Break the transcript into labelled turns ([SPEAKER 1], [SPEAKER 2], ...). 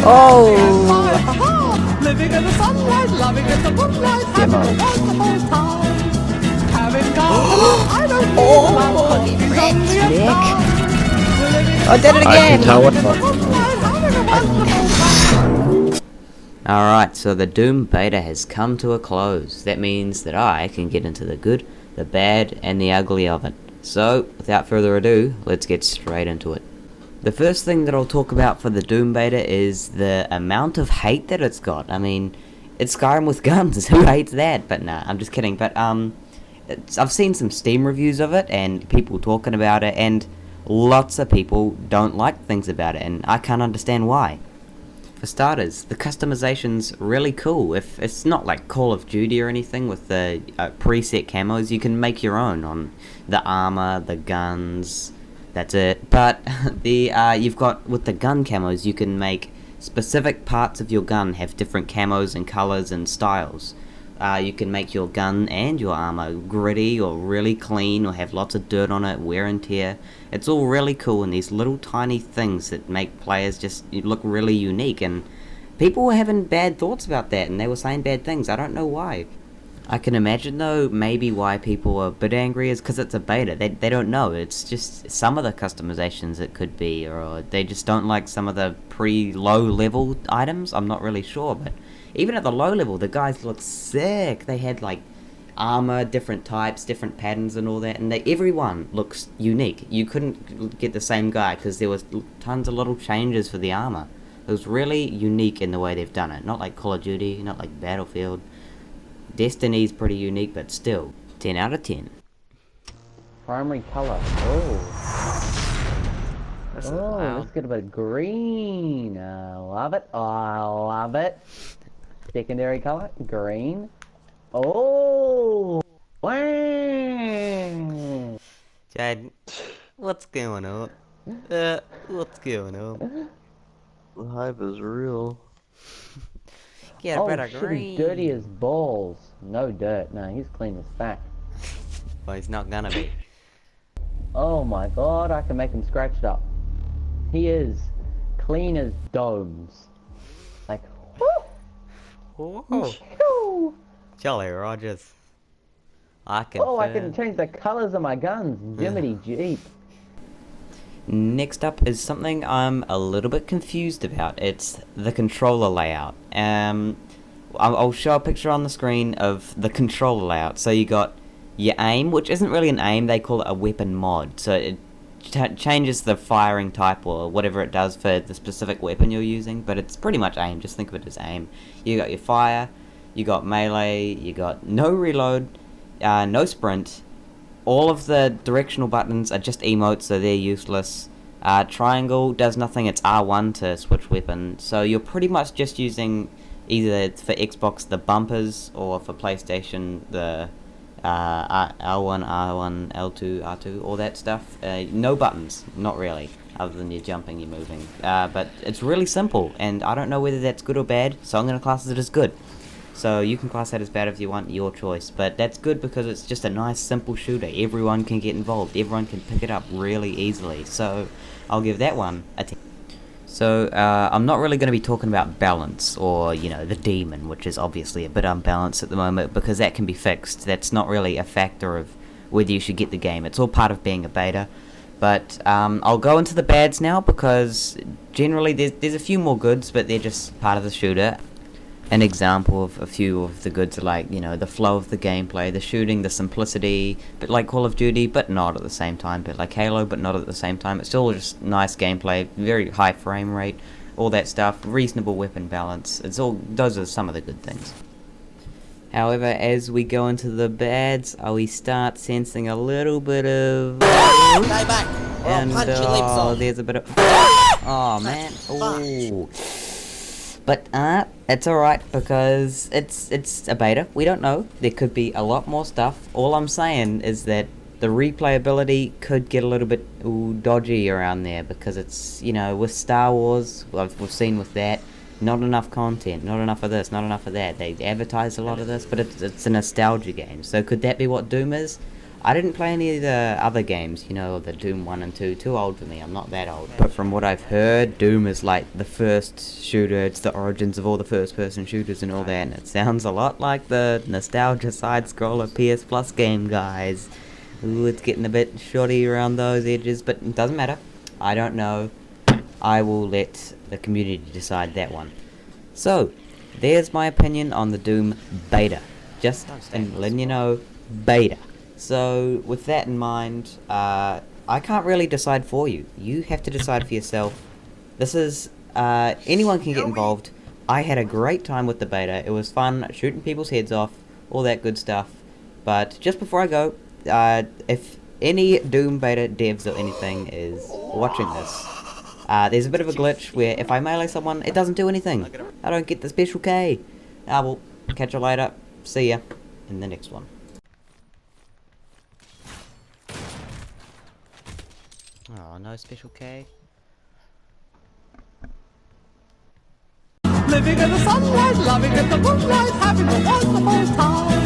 [SPEAKER 1] Oh! Living in the sunlight, loving in the moonlight, having a wonderful time. Having gone, I don't need love, he's only a
[SPEAKER 2] Nick.
[SPEAKER 1] star.
[SPEAKER 2] I did it again!
[SPEAKER 3] Alright, so the Doom beta has come to a close. That means that I can get into the good, the bad, and the ugly of it. So, without further ado, let's get straight into it. The first thing that I'll talk about for the Doom beta is the amount of hate that it's got. I mean, it's Skyrim with guns, who hates that? But nah, I'm just kidding. But I've seen some Steam reviews of it, and people talking about it, and lots of people don't like things about it, and I can't understand why. For starters, the customization's really cool. If it's not like Call of Duty or anything with the preset camos, you can make your own on the armor, the guns, that's it. But you've got, with the gun camos, you can make specific parts of your gun have different camos and colors and styles. You can make your gun and your armor gritty or really clean or have lots of dirt on it, wear and tear. It's all really cool, and these little tiny things that make players just look really unique, and people were having bad thoughts about that, and they were saying bad things. I don't know why. I can imagine though maybe why people are a bit angry is because it's a beta. They don't know. It's just some of the customizations it could be, or they just don't like some of the low level items. I'm not really sure, but even at the low level, the guys look sick. They had like armor, different types, different patterns and all that, and everyone looks unique. You couldn't get the same guy because there was tons of little changes for the armor. It was really unique in the way they've done it. Not like Call of Duty, not like Battlefield. Destiny's pretty unique, but still, 10 out of 10.
[SPEAKER 2] Primary color. Let's get a bit of green. I love it. I love it. Secondary color, green. Oh! Wow!
[SPEAKER 3] Jade, what's going on? What's going on?
[SPEAKER 4] The hype is real.
[SPEAKER 3] Get a bit of
[SPEAKER 2] shit,
[SPEAKER 3] green.
[SPEAKER 2] he's dirty as balls. No dirt. No, he's clean as fuck.
[SPEAKER 3] Well, he's not gonna be.
[SPEAKER 2] Oh my god, I can make him scratched up. He is clean as domes. Like,
[SPEAKER 3] Whoa.
[SPEAKER 2] whoo!
[SPEAKER 3] Jolly Rogers. I can.
[SPEAKER 2] Oh, I can change the colors of my guns. Jiminy Jeep.
[SPEAKER 3] Next up is something I'm a little bit confused about. It's the controller layout. I'll show a picture on the screen of the controller layout. So you got your aim, which isn't really an aim, they call it a weapon mod. So it changes the firing type or whatever it does for the specific weapon you're using, but it's pretty much aim. Just think of it as aim. You got your fire, you got melee, you got no reload, no sprint. All of the directional buttons are just emotes, so they're useless. Triangle does nothing, it's R1 to switch weapon. So you're pretty much just using either for Xbox the bumpers, or for PlayStation the L1, R1, L2, R2, all that stuff. No buttons, not really, other than you're jumping, you're moving. But it's really simple, and I don't know whether that's good or bad, so I'm going to class it as good. So you can class that as bad if you want, your choice. But that's good because it's just a nice, simple shooter. Everyone can get involved. Everyone can pick it up really easily. So I'll give that one a 10. So I'm not really going to be talking about balance or, the demon, which is obviously a bit unbalanced at the moment, because that can be fixed. That's not really a factor of whether you should get the game. It's all part of being a beta. But I'll go into the bads now, because generally there's a few more goods, but they're just part of the shooter. An example of a few of the goods are like, the flow of the gameplay, the shooting, the simplicity, but like Call of Duty, but not at the same time, but like Halo, but not at the same time. It's still just nice gameplay, very high frame rate, all that stuff, reasonable weapon balance. Those are some of the good things. However, as we go into the bads, we start sensing a little bit of...
[SPEAKER 5] Stay back, or I'll punch your lips off.
[SPEAKER 3] There's a bit of... Oh, man. Ooh. But it's alright, because it's a beta. We don't know. There could be a lot more stuff. All I'm saying is that the replayability could get a little bit dodgy around there, because it's, with Star Wars, we've seen with that, not enough content, not enough of this, not enough of that. They advertise a lot of this, but it's a nostalgia game. So could that be what Doom is? I didn't play any of the other games, you know, the Doom 1 and 2, too old for me, I'm not that old. But from what I've heard, Doom is like the first shooter, it's the origins of all the first person shooters and all that, and it sounds a lot like the nostalgia side-scroller PS Plus game, guys. Ooh, it's getting a bit shoddy around those edges, but it doesn't matter. I don't know. I will let the community decide that one. So, there's my opinion on the Doom beta. Just letting you know, beta. So, with that in mind, I can't really decide for you. You have to decide for yourself. This is, anyone can get involved. I had a great time with the beta. It was fun, shooting people's heads off, all that good stuff. But just before I go, if any Doom beta devs or anything is watching this, there's a bit of a glitch where if I melee someone, it doesn't do anything. I don't get the special K. I will catch you later. See ya in the next one. Oh, no special K.
[SPEAKER 1] Living in the sunlight, loving in the moonlight, having a wonderful time.